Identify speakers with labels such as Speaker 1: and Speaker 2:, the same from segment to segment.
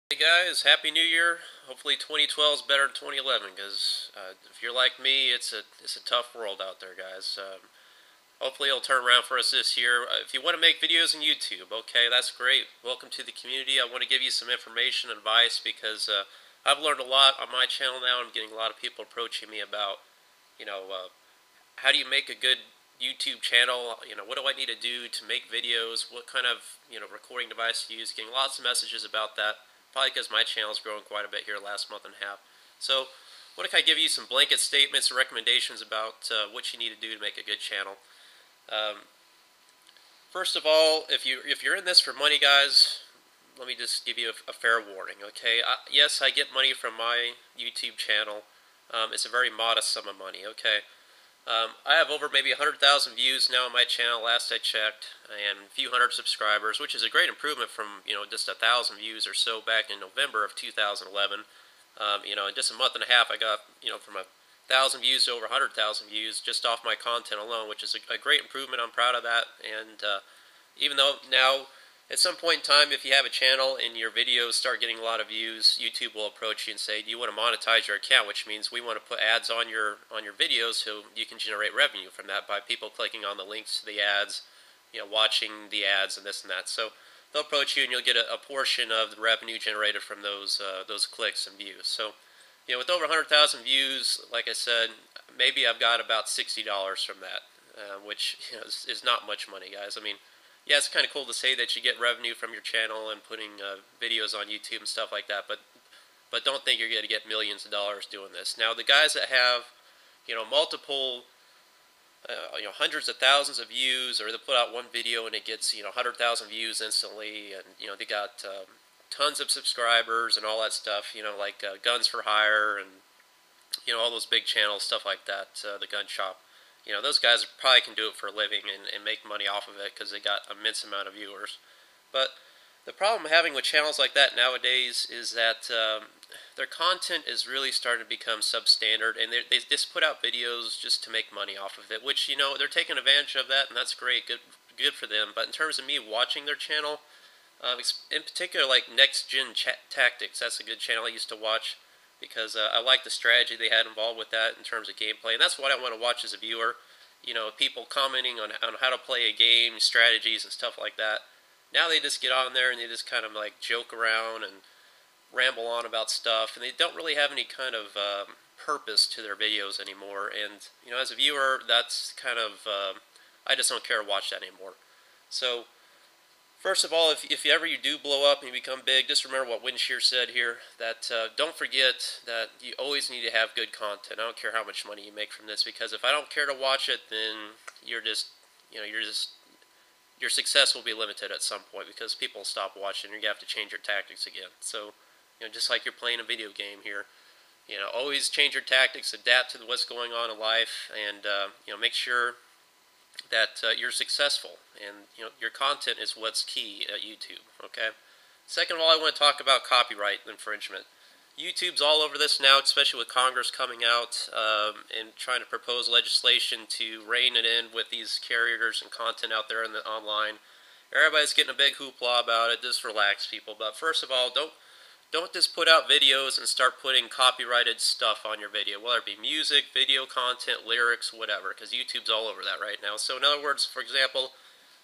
Speaker 1: Hey guys, Happy New Year. Hopefully 2012 is better than 2011 because if you're like me, it's a tough world out there, guys. Hopefully it'll turn around for us this year. If you want to make videos on YouTube, okay, that's great. Welcome to the community. I want to give you some information and advice because I've learned a lot on my channel now. I'm getting a lot of people approaching me about, you know, how do you make a good YouTube channel? What do I need to do to make videos? What kind of, recording device to use? Getting lots of messages about that. Probably because my channel's grown quite a bit here last month and a half. So, what if I give you some blanket statements or recommendations about what you need to do to make a good channel? First of all, if you're in this for money, guys, let me just give you a fair warning. Okay, yes, I get money from my YouTube channel. It's a very modest sum of money. Okay. I have over maybe 100,000 views now on my channel, last I checked, and a few hundred subscribers, which is a great improvement from, just 1,000 views or so back in November of 2011. In just a month and a half, I got, from 1,000 views to over 100,000 views just off my content alone, which is a great improvement. I'm proud of that, and even though now, at some point in time, if you have a channel and your videos start getting a lot of views, YouTube will approach you and say, do you want to monetize your account? Which means we want to put ads on your videos so you can generate revenue from that by people clicking on the links to the ads, watching the ads and this and that. So they'll approach you and you'll get a portion of the revenue generated from those clicks and views. So, with over 100,000 views, like I said, maybe I've got about $60 from that, which is not much money, guys. I mean, yeah, it's kind of cool to say that you get revenue from your channel and putting videos on YouTube and stuff like that, but don't think you're going to get millions of dollars doing this. Now, the guys that have, multiple, hundreds of thousands of views, or they put out one video and it gets, 100,000 views instantly, and, they got tons of subscribers and all that stuff, like Guns for Hire and, all those big channels, stuff like that, the Gunnshop. Those guys probably can do it for a living and make money off of it because they got an immense amount of viewers. But the problem I'm having with channels like that nowadays is that their content is really starting to become substandard, and they just put out videos just to make money off of it, which, they're taking advantage of that, and that's great, good for them. But in terms of me watching their channel, in particular, like Next Gen Tactics, that's a good channel I used to watch, because I like the strategy they had involved with that in terms of gameplay, and that's what I want to watch as a viewer. People commenting on how to play a game, strategies and stuff like that. Now they just get on there and they just kind of like joke around and ramble on about stuff, and they don't really have any kind of purpose to their videos anymore. And as a viewer, that's kind of I just don't care to watch that anymore. So, first of all, if ever you do blow up and you become big, just remember what Windshear said here, that don't forget that you always need to have good content. I don't care how much money you make from this, because if I don't care to watch it, then your success will be limited at some point, because people stop watching and you have to change your tactics again. So, just like you're playing a video game here, always change your tactics, adapt to what's going on in life, and make sure that you're successful, and your content is what's key at YouTube. Okay. Second of all, I want to talk about copyright infringement. YouTube's all over this now, especially with Congress coming out and trying to propose legislation to rein it in with these carriers and content out there in the online. Everybody's getting a big hoopla about it. Just relax, people. But first of all, don't just put out videos and start putting copyrighted stuff on your video, whether it be music, video content, lyrics, whatever, because YouTube's all over that right now. So in other words, for example,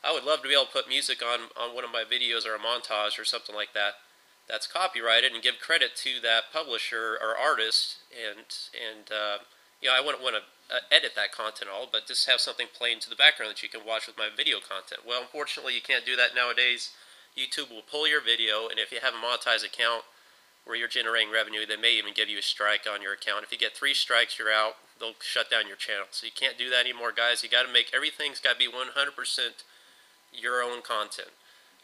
Speaker 1: I would love to be able to put music on one of my videos, or a montage or something like that, that's copyrighted, and give credit to that publisher or artist, and I wouldn't want to edit that content at all, but just have something playing to the background that you can watch with my video content. Well, unfortunately, you can't do that nowadays. YouTube will pull your video, and if you have a monetized account where you're generating revenue, they may even give you a strike on your account. If you get 3 strikes, you're out. They'll shut down your channel. So you can't do that anymore, guys. You got to make everything's got to be 100% your own content,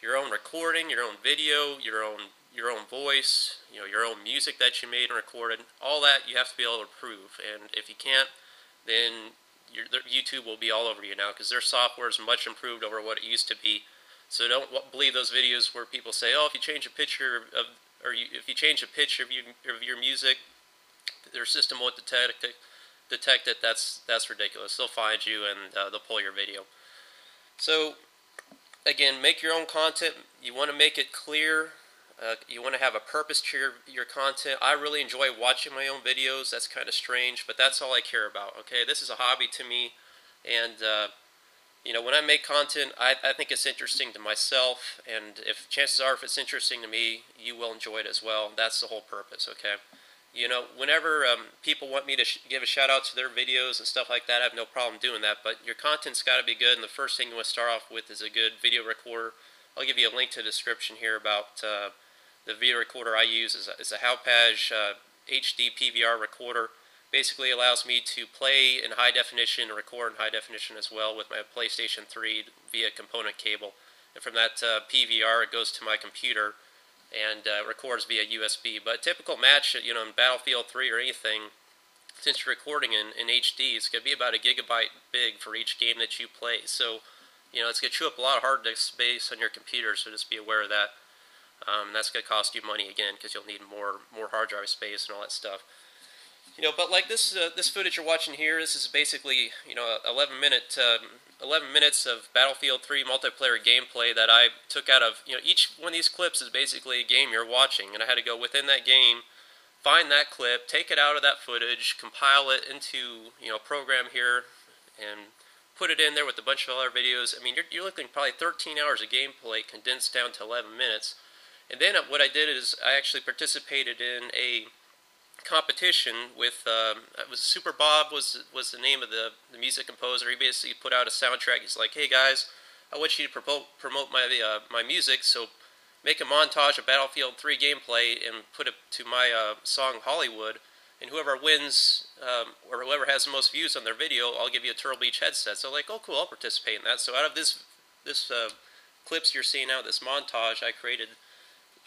Speaker 1: your own recording, your own video, your own voice, your own music that you made and recorded. All that you have to be able to prove. And if you can't, then YouTube will be all over you now, because their software is much improved over what it used to be. So don't believe those videos where people say, oh, if you change a picture of if you change a pitch of your music, their system won't detect it. That's ridiculous. They'll find you and they'll pull your video. So again, make your own content. You want to make it clear. You want to have a purpose to your content. I really enjoy watching my own videos. That's kind of strange, but that's all I care about. Okay, this is a hobby to me, and when I make content, I think it's interesting to myself, and if chances are, if it's interesting to me, you will enjoy it as well. That's the whole purpose. Okay. Whenever people want me to give a shout out to their videos and stuff like that, I have no problem doing that. But your content's got to be good, and the first thing you want to start off with is a good video recorder. I'll give you a link to the description here about the video recorder I use. Is a Montage HD PVR recorder. Basically allows me to play in high definition and record in high definition as well with my PlayStation 3 via component cable. And from that PVR, it goes to my computer and records via USB. But a typical match, in Battlefield 3 or anything, since you're recording in HD, it's going to be about a gigabyte big for each game that you play. So, it's going to chew up a lot of hard disk space on your computer, so just be aware of that. That's going to cost you money again, because you'll need more hard drive space and all that stuff. But like this footage you're watching here, this is basically 11 minutes of Battlefield 3 multiplayer gameplay that I took out of each one of these clips is basically a game you're watching, and I had to go within that game, find that clip, take it out of that footage, compile it into a program here, and put it in there with a bunch of other videos. I mean, you're looking probably 13 hours of gameplay condensed down to 11 minutes. And then what I did is I actually participated in a competition with it was Super Bob was the name of the music composer. He basically put out a soundtrack. He's like, hey guys, I want you to promote my music, so make a montage of Battlefield 3 gameplay and put it to my song Hollywood, and whoever wins or whoever has the most views on their video, I'll give you a Turtle Beach headset. So like, oh cool, I'll participate in that. So out of this clips you're seeing now, this montage, I created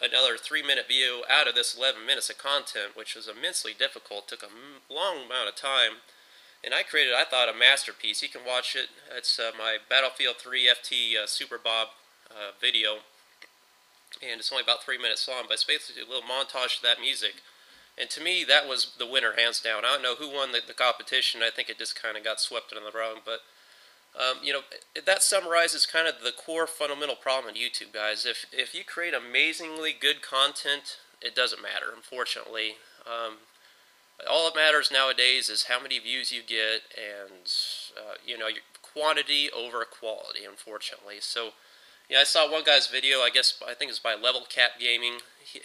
Speaker 1: another 3-minute video out of this 11 minutes of content, which was immensely difficult. Took a long amount of time, and I created, I thought, a masterpiece. You can watch it. It's my Battlefield 3 FT Super Bob video, and it's only about 3 minutes long, but it's basically a little montage of that music. And to me, that was the winner, hands down. I don't know who won the competition. I think it just kind of got swept under the rug, but that summarizes kind of the core fundamental problem in YouTube, guys. If you create amazingly good content, it doesn't matter, unfortunately. All that matters nowadays is how many views you get, and your quantity over quality, unfortunately. So, I saw one guy's video. I think it's by Level Cap Gaming.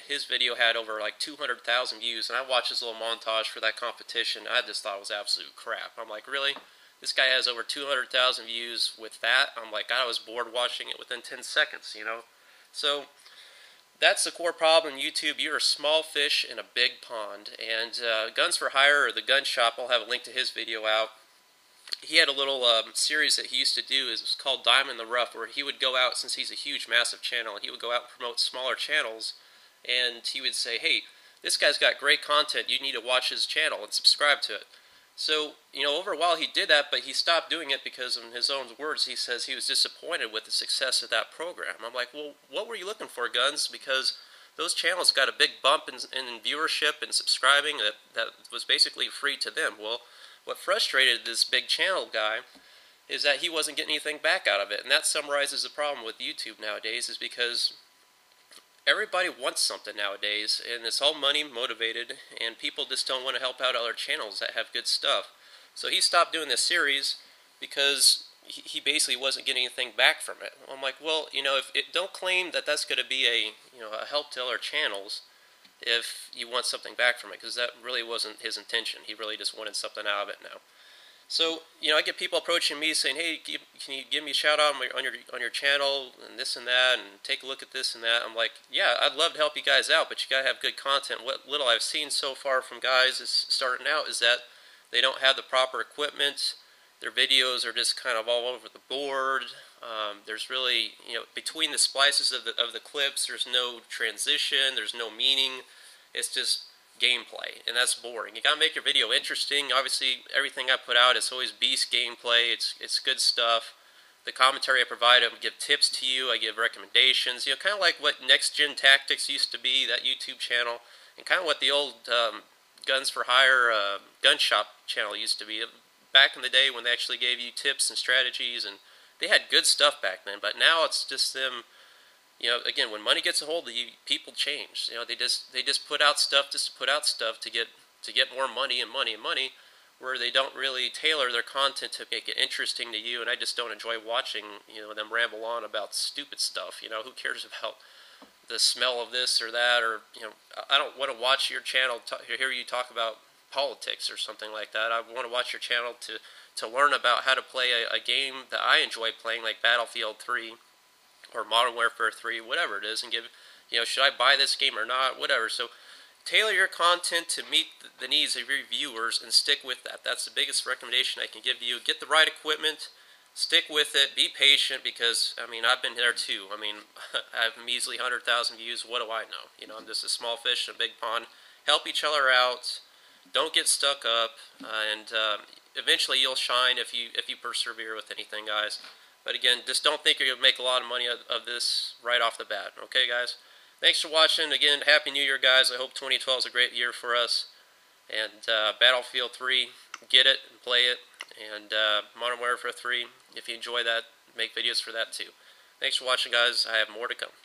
Speaker 1: His video had over like 200,000 views, and I watched his little montage for that competition. I just thought it was absolute crap. I'm like, really? This guy has over 200,000 views with that. I'm like, I was bored watching it within 10 seconds, So, that's the core problem in YouTube. You're a small fish in a big pond. And Guns for Hire, or the Gunnshop, I'll have a link to his video out. He had a little series that he used to do. It was called Diamond in the Rough, where he would go out, since he's a huge, massive channel, he would go out and promote smaller channels. And he would say, hey, this guy's got great content. You need to watch his channel and subscribe to it. So, over a while he did that, but he stopped doing it because, in his own words, he says he was disappointed with the success of that program. I'm like, well, what were you looking for, Guns? Because those channels got a big bump in viewership and subscribing that was basically free to them. Well, what frustrated this big channel guy is that he wasn't getting anything back out of it. And that summarizes the problem with YouTube nowadays, is because everybody wants something nowadays, and it's all money motivated, and people just don't want to help out other channels that have good stuff. So he stopped doing this series because he basically wasn't getting anything back from it. I'm like, well, don't claim that that's going to be a help to other channons if you want something back from it, because that really wasn't his intention. He really just wanted something out of it now. So, I get people approaching me saying, hey, can you give me a shout out on your channel and this and that, and take a look at this and that. I'm like, yeah, I'd love to help you guys out, but you got to have good content. What little I've seen so far from guys is starting out is that they don't have the proper equipment. Their videos are just kind of all over the board. There's really, between the splices of the clips, there's no transition, there's no meaning. It's just gameplay, and that's boring. You gotta make your video interesting. Obviously, everything I put out is always beast gameplay. It's good stuff. The commentary I provide, I give tips to you. I give recommendations. Kind of like what Next Gen Tactics used to be, that YouTube channel, and kind of what the old Guns for Hire Gunnshop channel used to be. Back in the day when they actually gave you tips and strategies, and they had good stuff back then. But now it's just them You know, again, when money gets a hold of you, people change. You know, they just put out stuff just to put out stuff to get more money and money and money, where they don't really tailor their content to make it interesting to you. And I just don't enjoy watching, you know, them ramble on about stupid stuff. You know, who cares about the smell of this or that, or, you know, I don't want to watch your channel hear you talk about politics or something like that. I want to watch your channel to learn about how to play a game that I enjoy playing, like Battlefield 3 or Modern Warfare 3, whatever it is, and give, you know, should I buy this game or not, whatever. So tailor your content to meet the needs of your viewers and stick with that. That's the biggest recommendation I can give you. Get the right equipment, stick with it, be patient, because, I mean, I've been there too. I mean, I have measly 100,000 views. What do I know? You know, I'm just a small fish in a big pond. Help each other out. Don't get stuck up, and eventually you'll shine if you persevere with anything, guys. But again, just don't think you're going to make a lot of money of this right off the bat. Okay, guys? Thanks for watching. Again, Happy New Year, guys. I hope 2012 is a great year for us. And Battlefield 3, get it and play it. And Modern Warfare 3, if you enjoy that, make videos for that too. Thanks for watching, guys. I have more to come.